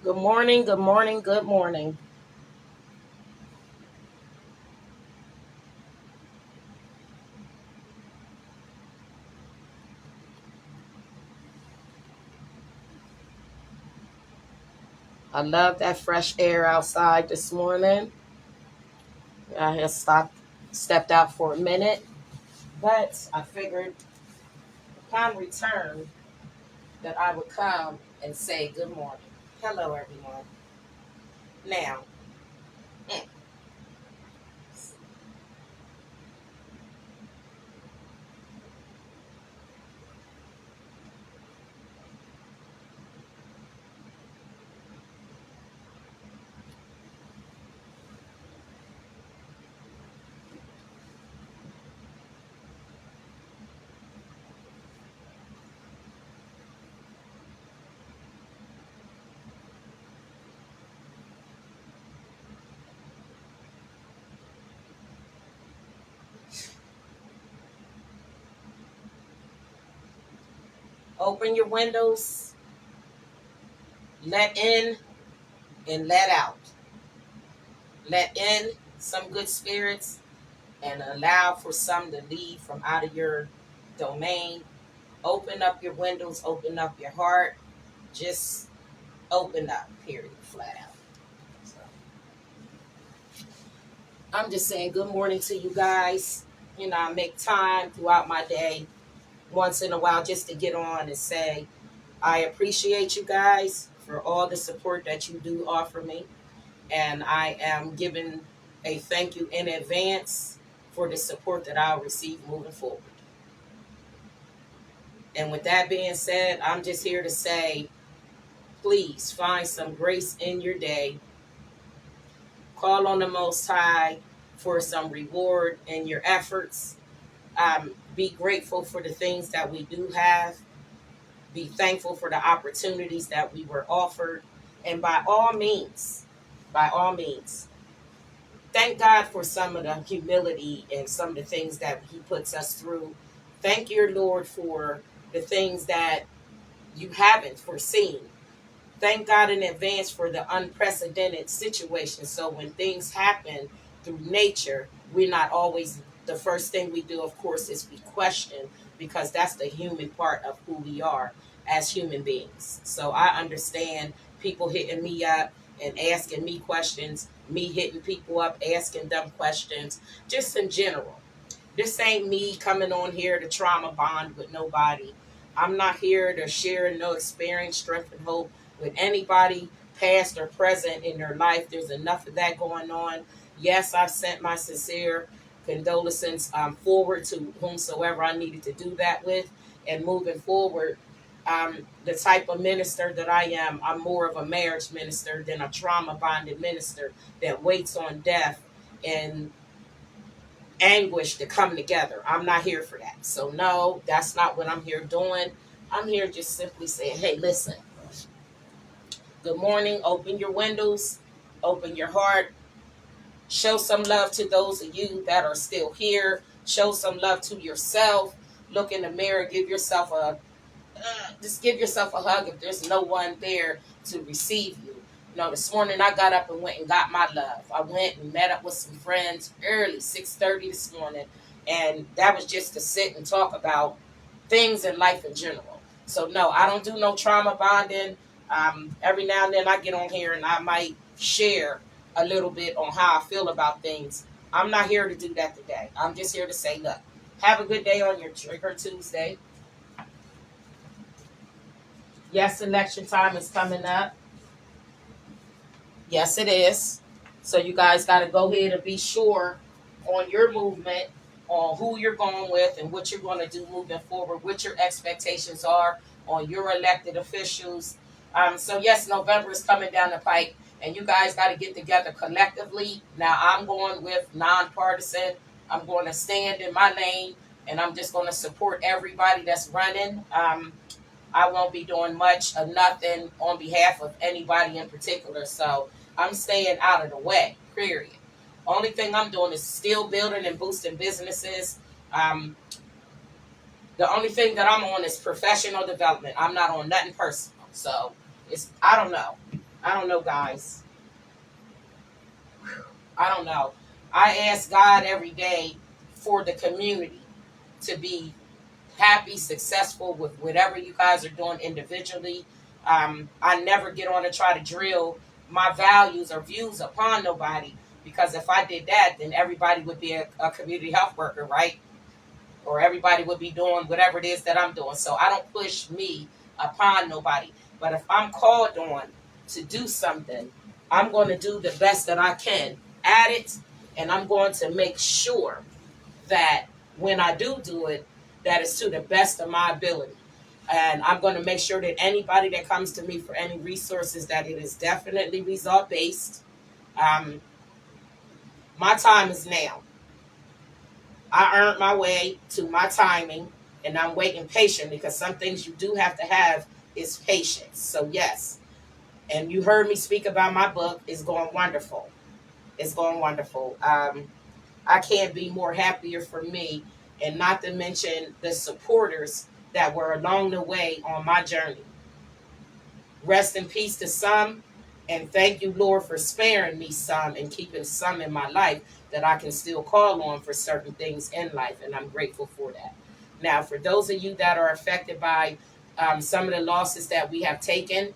Good morning, good morning, good morning. I love that fresh air outside this morning. I had stepped out for a minute, but I figured upon return that I would come and say good morning. Hello, everyone. Now, mm, open your windows, let in and let out. Let in some good spirits and allow for some to leave from out of your domain. Open up your windows, open up your heart. Just open up, period, flat out. So I'm just saying good morning to you guys. I make time throughout my day once in a while just to get on and say I appreciate you guys for all the support that you do offer me. And I am giving a thank you in advance for the support that I'll receive moving forward. And with that being said, I'm just here to say, please find some grace in your day. Call on the Most High for some reward in your efforts. Be grateful for the things that we do have. Be thankful for the opportunities that we were offered. And by all means, thank God for some of the humility and some of the things that He puts us through. Thank your Lord for the things that you haven't foreseen. Thank God in advance for the unprecedented situation. So when things happen through nature, we're not always, the first thing we do, of course, is we question, because that's the human part of who we are as human beings. So I understand people hitting me up and asking me questions, me hitting people up, asking them questions, just in general. This ain't me coming on here to trauma bond with nobody. I'm not here to share no experience, strength, and hope with anybody, past or present in their life. There's enough of that going on. Yes, I've sent my sincere condolences forward to whomsoever I needed to do that with. And moving forward, the type of minister that I am, I'm more of a marriage minister than a trauma bonded minister that waits on death and anguish to come together. I'm not here for that. So no, that's not what I'm here doing. I'm here just simply saying, hey, listen, good morning. Open your windows, open your heart, show some love to those of you that are still here. Show some love to yourself. Look in the mirror, just give yourself a hug if there's no one there to receive you. This morning I got up and went and got my love. I went and met up with some friends early, 6:30 this morning, and that was just to sit and talk about things in life in general. So no, I don't do no trauma bonding. Every now and then I get on here and I might share a little bit on how I feel about things. I'm not here to do that today. I'm just here to say, look, have a good day on your Trigger Tuesday. Yes, election time is coming up. Yes, it is. So you guys got to go ahead and be sure on your movement, on who you're going with and what you're going to do moving forward, what your expectations are on your elected officials. So yes, November is coming down the pike, and you guys got to get together collectively. Now I'm going with nonpartisan. I'm going to stand in my lane, and I'm just going to support everybody that's running. I won't be doing much of nothing on behalf of anybody in particular. So I'm staying out of the way, period. Only thing I'm doing is still building and boosting businesses. Um, the only thing that I'm on is professional development. I'm not on nothing personal. So I don't know. I don't know, guys. I don't know. I ask God every day for the community to be happy, successful with whatever you guys are doing individually. I never get on to try to drill my values or views upon nobody, because if I did that, then everybody would be a community health worker, right? Or everybody would be doing whatever it is that I'm doing. So I don't push me upon nobody. But if I'm called on to do something, I'm going to do the best that I can at it, and I'm going to make sure that when I do it, that it's to the best of my ability. And I'm going to make sure that anybody that comes to me for any resources, that it is definitely result based. Um, my time is now. I earned my way to my timing, and I'm waiting patiently, because some things you do have to have is patience. So yes, and you heard me speak about my book. It's going wonderful. It's going wonderful. I can't be more happier for me, and not to mention the supporters that were along the way on my journey. Rest in peace to some, and thank you, Lord, for sparing me some and keeping some in my life that I can still call on for certain things in life, and I'm grateful for that. Now, for those of you that are affected by some of the losses that we have taken,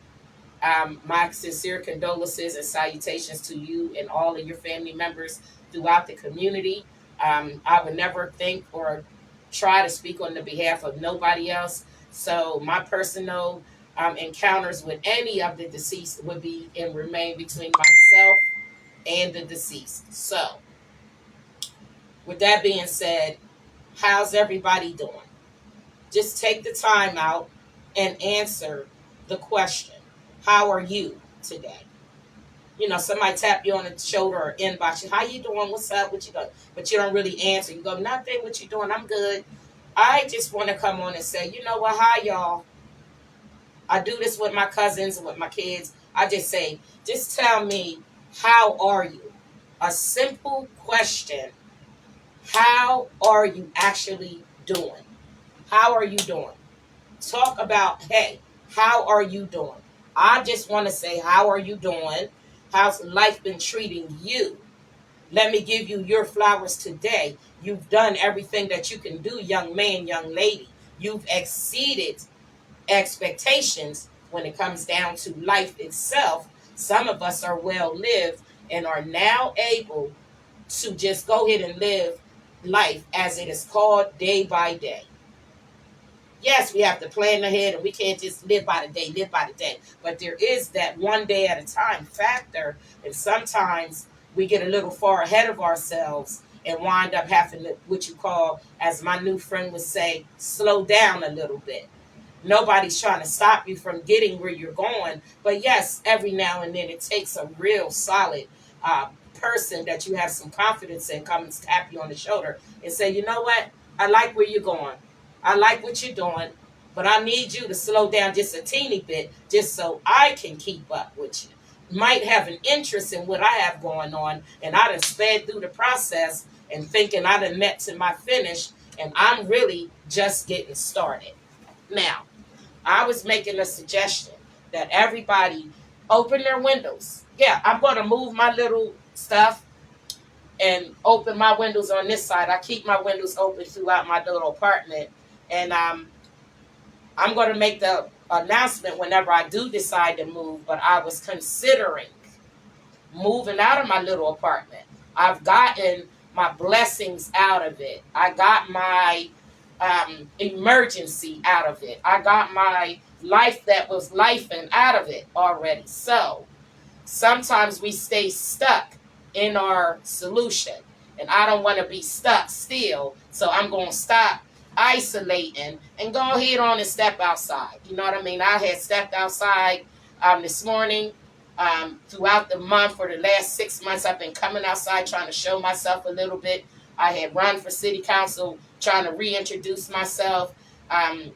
my sincere condolences and salutations to you and all of your family members throughout the community. I would never think or try to speak on the behalf of nobody else. So my personal encounters with any of the deceased would be and remain between myself and the deceased. So, with that being said, how's everybody doing? Just take the time out and answer the question. How are you today? You know, somebody tap you on the shoulder or inbox you, how you doing? What's up? What you doing? But you don't really answer. You go, nothing. What you doing? I'm good. I just want to come on and say, you know what? Hi, y'all. I do this with my cousins and with my kids. I just say, just tell me, how are you? A simple question. How are you actually doing? How are you doing? Talk about, hey, how are you doing? I just want to say, how are you doing? How's life been treating you? Let me give you your flowers today. You've done everything that you can do, young man, young lady. You've exceeded expectations when it comes down to life itself. Some of us are well lived and are now able to just go ahead and live life as it is called, day by day. Yes, we have to plan ahead, and we can't just live by the day, live by the day. But there is that one day at a time factor, and sometimes we get a little far ahead of ourselves and wind up having to, what you call, as my new friend would say, slow down a little bit. Nobody's trying to stop you from getting where you're going. But yes, every now and then it takes a real solid person that you have some confidence in come and tap you on the shoulder and say, you know what? I like where you're going. I like what you're doing. But I need you to slow down just a teeny bit just so I can keep up with you. Might have an interest in what I have going on, and I done sped through the process and thinking I done met to my finish, and I'm really just getting started. Now, I was making a suggestion that everybody open their windows. Yeah, I'm going to move my little stuff and open my windows on this side. I keep my windows open throughout my little apartment. And I'm going to make the announcement whenever I do decide to move. But I was considering moving out of my little apartment. I've gotten my blessings out of it. I got my emergency out of it. I got my life that was life and out of it already. So sometimes we stay stuck in our solution, and I don't want to be stuck still. So I'm going to stop isolating and go ahead on and step outside. You know what I mean? I had stepped outside this morning. Throughout the month, for the last 6 months, I've been coming outside trying to show myself a little bit. I had run for city council, trying to reintroduce myself. I'm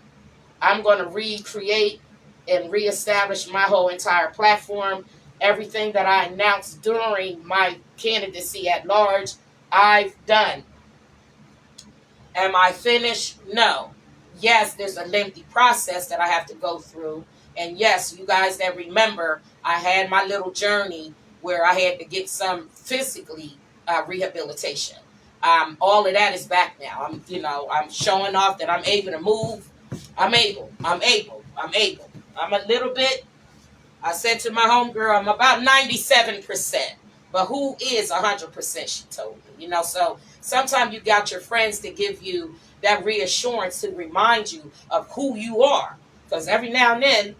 going to recreate and reestablish my whole entire platform. Everything that I announced during my candidacy at large, I've done. Am I finished? No. Yes, there's a lengthy process that I have to go through, And yes, you guys that remember, I had my little journey where I had to get some physically rehabilitation. All of that is back now. I'm showing off that I'm able to move. I'm able. I'm able. I'm able. I'm a little bit. I said to my homegirl, I'm about 97%. But who is 100%? She told me. So sometimes you got your friends to give you that reassurance to remind you of who you are. Because every now and then,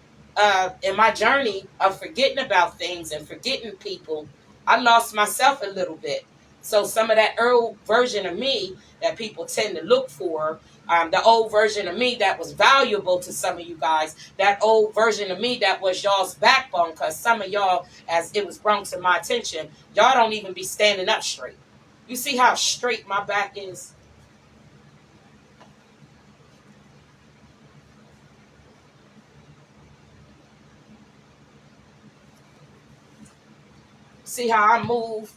in my journey of forgetting about things and forgetting people, I lost myself a little bit. So some of that old version of me that people tend to look for, the old version of me that was valuable to some of you guys, that old version of me that was y'all's backbone, because some of y'all, as it was brought to my attention, y'all don't even be standing up straight. You see how straight my back is? See how I move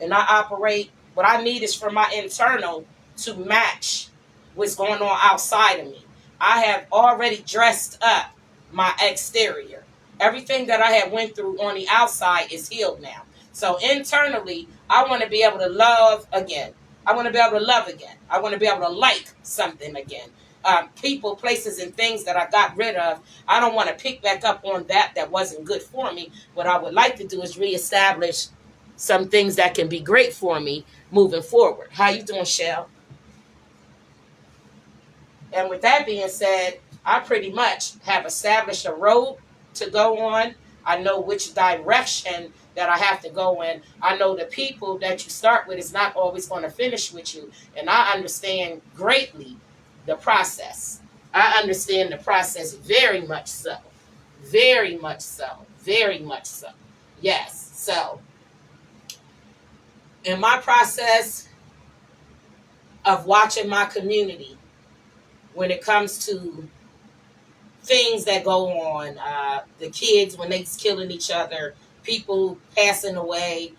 and I operate? What I need is for my internal to match what's going on outside of me. I have already dressed up my exterior. Everything that I had went through on the outside is healed now. So internally, I want to be able to love again. I want to be able to love again. I want to be able to like something again. People, places, and things that I got rid of. I don't want to pick back up on that wasn't good for me. What I would like to do is reestablish some things that can be great for me moving forward. How you doing, Shell? And with that being said, I pretty much have established a road to go on. I know which direction that I have to go in. I know the people that you start with is not always going to finish with you. And I understand greatly the process. I understand the process very much so. Very much so. Very much so. Yes. So, in my process of watching my community, when it comes to things that go on, the kids when they's killing each other, people passing away,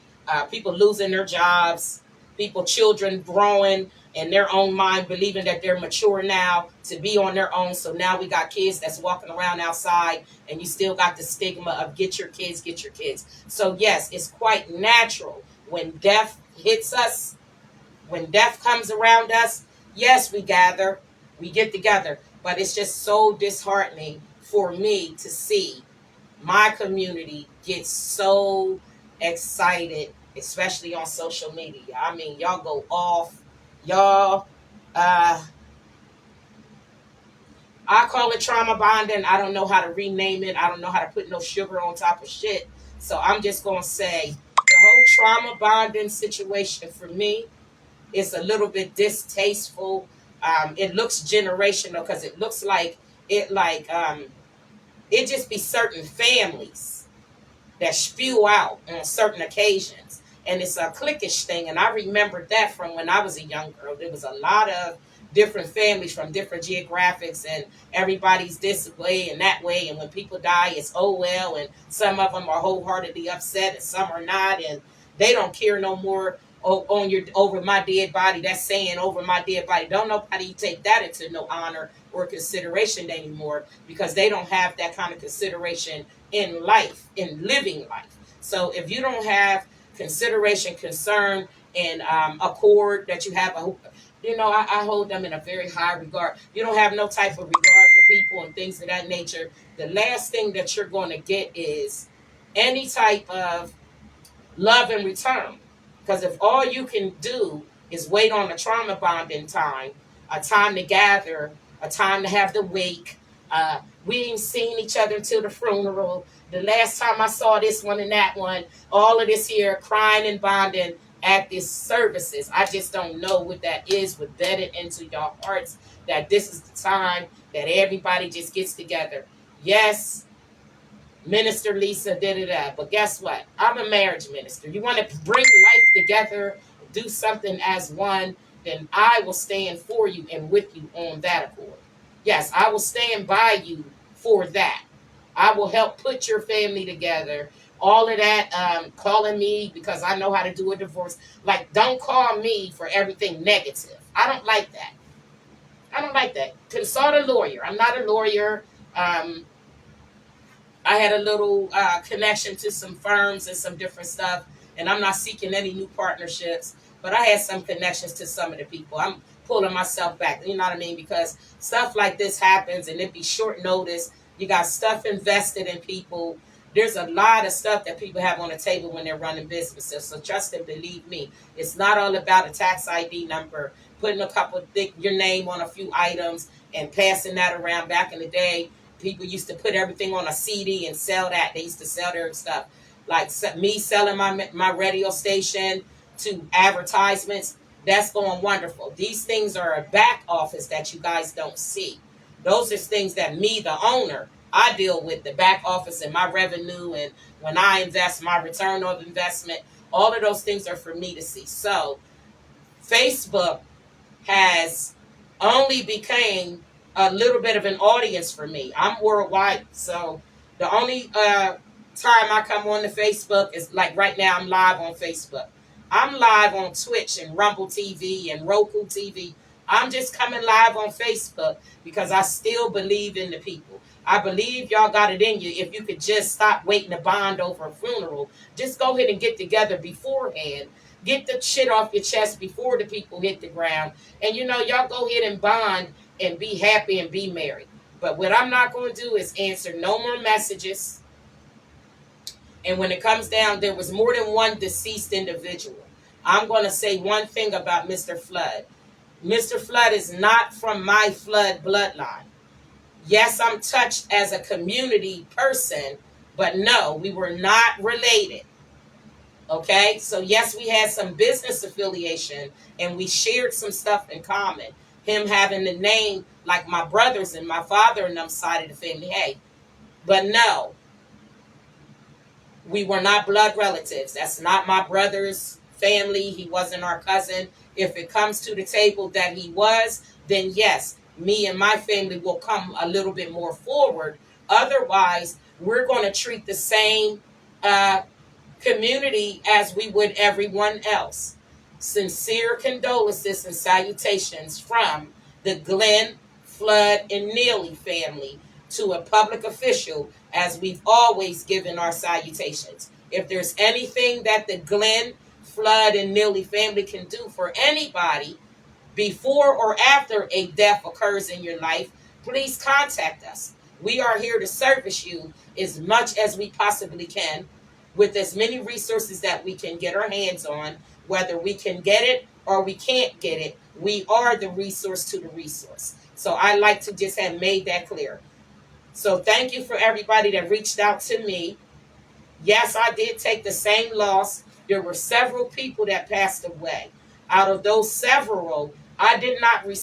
people losing their jobs, children growing in their own mind, believing that they're mature now to be on their own. So now we got kids that's walking around outside, and you still got the stigma of get your kids, get your kids. So yes, it's quite natural when death hits us, when death comes around us. Yes, we gather, we get together, but it's just so disheartening for me to see my community get so excited, especially on social media. I mean, y'all go off. Y'all, I call it trauma bonding. I don't know how to rename it. I don't know how to put no sugar on top of shit. So I'm just going to say the whole trauma bonding situation for me is a little bit distasteful. It looks generational because it looks like it just be certain families that spew out on certain occasions. And it's a cliquish thing. And I remember that from when I was a young girl. There was a lot of different families from different geographics, and everybody's this way and that way. And when people die, it's oh well. And some of them are wholeheartedly upset and some are not. And they don't care no more over my dead body. That's saying over my dead body. Don't nobody take that into no honor or consideration anymore, because they don't have that kind of consideration in life, in living life. So if you don't have consideration, concern, and accord that you have, I hold them in a very high regard. You don't have no type of regard for people and things of that nature. The last thing that you're going to get is any type of love in return. Because if all you can do is wait on a trauma bonding time, a time to gather, a time to have the wake, we ain't seen each other until the funeral. The last time I saw this one and that one, all of this here crying and bonding at these services. I just don't know what that is, but bet it into your hearts that this is the time that everybody just gets together. Yes, Minister Lisa, but guess what? I'm a marriage minister. You want to bring life together, do something as one, then I will stand for you and with you on that accord. Yes, I will stand by you for that. I will help put your family together. All of that, calling me because I know how to do a divorce. Like, don't call me for everything negative. I don't like that. I don't like that. Consult a lawyer. I'm not a lawyer. I had a little connection to some firms and some different stuff, and I'm not seeking any new partnerships, but I had some connections to some of the people. I'm pulling myself back, you know what I mean? Because stuff like this happens and it be short notice. You got stuff invested in people. There's a lot of stuff that people have on the table when they're running businesses. So trust and believe me, it's not all about a tax ID number, putting a couple your name on a few items and passing that around. Back in the day, people used to put everything on a CD and sell that. They used to sell their stuff. Like me selling my radio station to advertisements, that's going wonderful. These things are a back office that you guys don't see. Those are things that me, the owner, I deal with, the back office and my revenue, and when I invest, my return of investment. All of those things are for me to see. So Facebook has only became a little bit of an audience for me. I'm worldwide, so the only time I come on to Facebook is like right now. I'm live on Facebook. I'm live on Twitch and Rumble TV and Roku TV. I'm just coming live on Facebook because I still believe in the people. I believe y'all got it in you. If you could just stop waiting to bond over a funeral, just go ahead and get together beforehand. Get the shit off your chest before the people hit the ground. And y'all go ahead and bond and be happy and be merry. But what I'm not going to do is answer no more messages. And when it comes down, there was more than one deceased individual. I'm going to say one thing about Mr. Flood. Mr. Flood is not from my Flood bloodline. Yes, I'm touched as a community person, but no, we were not related. Okay, so yes, we had some business affiliation and we shared some stuff in common. Him having the name like my brothers and my father and them side of the family. Hey, but no, we were not blood relatives. That's not my brother's family. He wasn't our cousin. If it comes to the table that he was, then yes, me and my family will come a little bit more forward. Otherwise, we're going to treat the same community as we would everyone else. Sincere condolences and salutations from the Glenn, Flood, and Neely family to a public official, as we've always given our salutations. If there's anything that the Glenn, Flood, and Neely family can do for anybody before or after a death occurs in your life, please contact us. We are here to service you as much as we possibly can with as many resources that we can get our hands on. Whether we can get it or we can't get it, we are the resource to the resource. So I like to just have made that clear. So thank you for everybody that reached out to me. Yes, I did take the same loss. There were several people that passed away. Out of those several, I did not receive